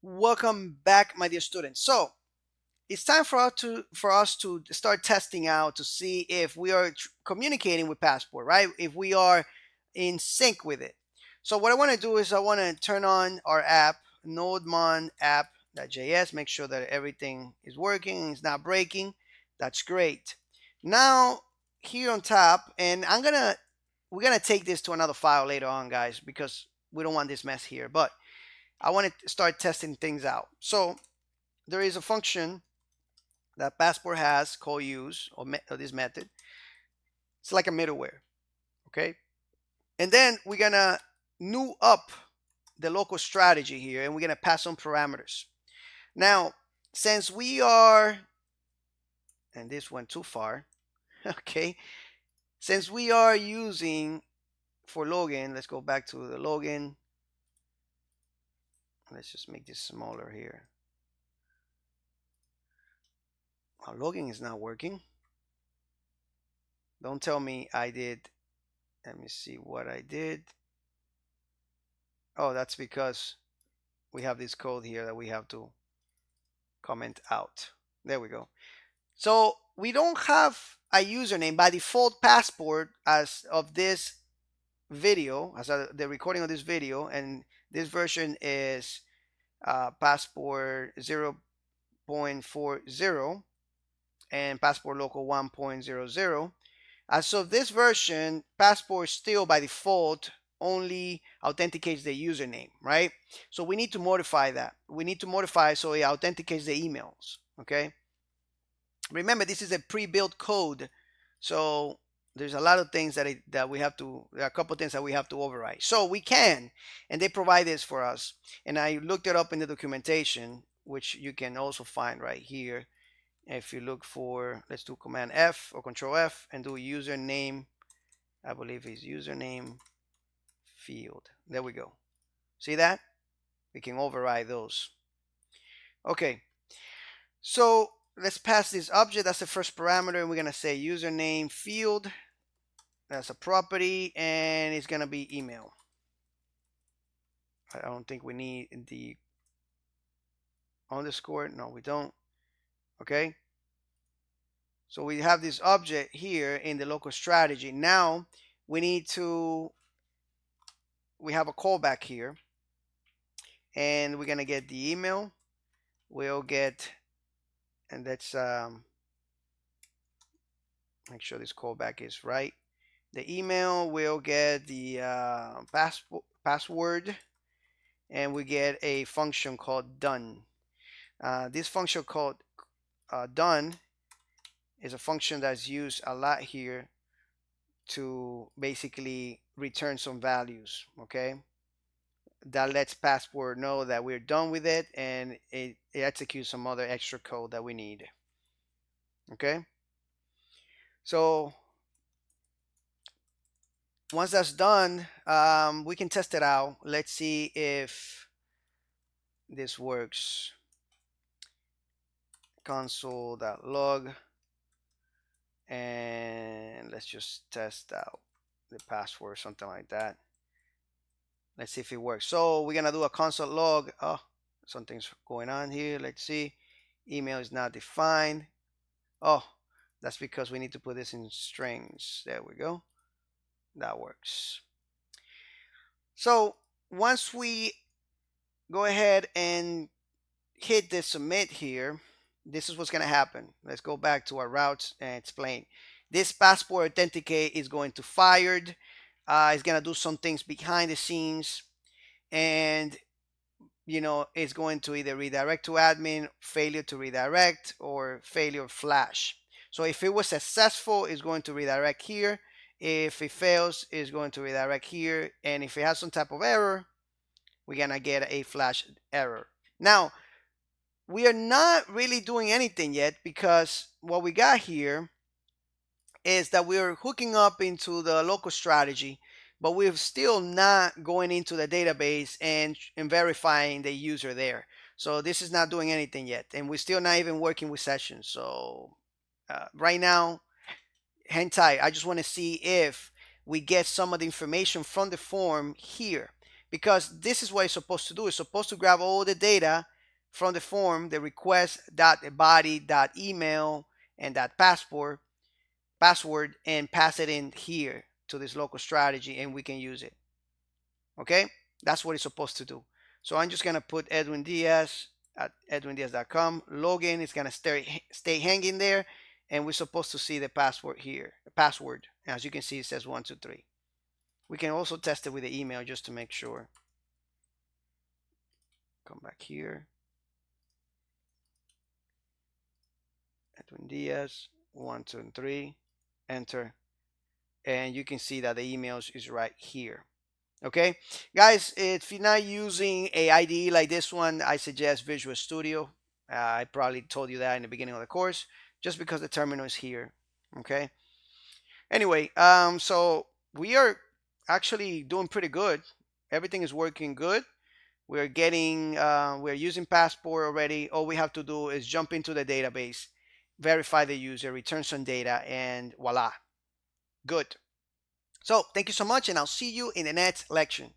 Welcome back, my dear students. So it's time for us to start testing out to see if we are communicating with Passport, right? If we are in sync with it. So what I want to do is I want to turn on our app, NodeMon app.js, make sure that everything is working, it's not breaking. That's great. Now here on top, and we're gonna take this to another file later on, guys, because we don't want this mess here. But I want to start testing things out. So there is a function that Passport has called use or this method. It's like a middleware, okay? And then we're gonna new up the local strategy here, and we're gonna pass on parameters. Now, since we are, and this went too far, okay? Since we are using for login, let's go back to the login. Let's just make this smaller here. Our login is not working. Don't tell me I did. Let me see what I did. Oh, that's because we have this code here that we have to comment out. There we go. So we don't have a username by default. Passport as of this video, the recording of this video, and this version is Passport 0.40 and Passport Local 1.00. As of this version, Passport still by default only authenticates the username, right? So we need to modify that. We need to modify so it authenticates the emails, okay? Remember, this is a pre-built code, so there's a lot of things that we have to, there are a couple of things that we have to override. So we can, and they provide this for us. And I looked it up in the documentation, which you can also find right here. If you look for, let's do Command F or Control F and do username. I believe it's username field. There we go. See that? We can override those. Okay, so let's pass this object. That's the first parameter, and we're gonna say username field. That's a property, and it's gonna be email. I don't think we need the underscore. No, we don't. Okay. So we have this object here in the local strategy. Now we need to, we have a callback here, and we're gonna get the email. We'll get, and let's make sure this callback is right. The email will get the password, and we get a function called done. This function called done is a function that's used a lot here to basically return some values, okay? That lets Passport know that we're done with it, and it executes some other extra code that we need, okay? So once that's done, we can test it out. Let's see if this works. Console.log, and let's just test out the password, something like that. Let's see if it works. So we're gonna do a console log. Oh, something's going on here. Let's see. Email is not defined. Oh, that's because we need to put this in strings. There we go. That works. So once we go ahead and hit the submit here, this is what's going to happen. Let's go back to our routes and explain. This Passport authenticate is going to fired. It's going to do some things behind the scenes, and it's going to either redirect to admin, failure to redirect, or failure flash. So if it was successful, it's going to redirect here. If it fails, it's going to redirect here. And if it has some type of error, we're going to get a flash error. Now, we are not really doing anything yet, because what we got here is that we're hooking up into the local strategy, but we're still not going into the database and verifying the user there. So this is not doing anything yet, and we're still not even working with sessions. So right now, hang tight. I just want to see if we get some of the information from the form here. because this is what it's supposed to do. It's supposed to grab all the data from the form, the request dot body dot email and that password, and pass it in here to this local strategy, and we can use it. Okay, that's what it's supposed to do. So I'm just gonna put Edwin Diaz at edwindiaz.com. Login is gonna stay hanging there, and we're supposed to see the password here. The password, as you can see, it says 123. We can also test it with the email just to make sure. Come back here. Edwin Diaz 123. Enter, and you can see that the emails is right here. Okay, guys, if you're not using a IDE like this one, I suggest Visual Studio. I probably told you that in the beginning of the course, just because the terminal is here. Okay. Anyway, so we are actually doing pretty good. Everything is working good. We're using Passport already. All we have to do is jump into the database, verify the user, return some data, and voila, good. So thank you so much, and I'll see you in the next lecture.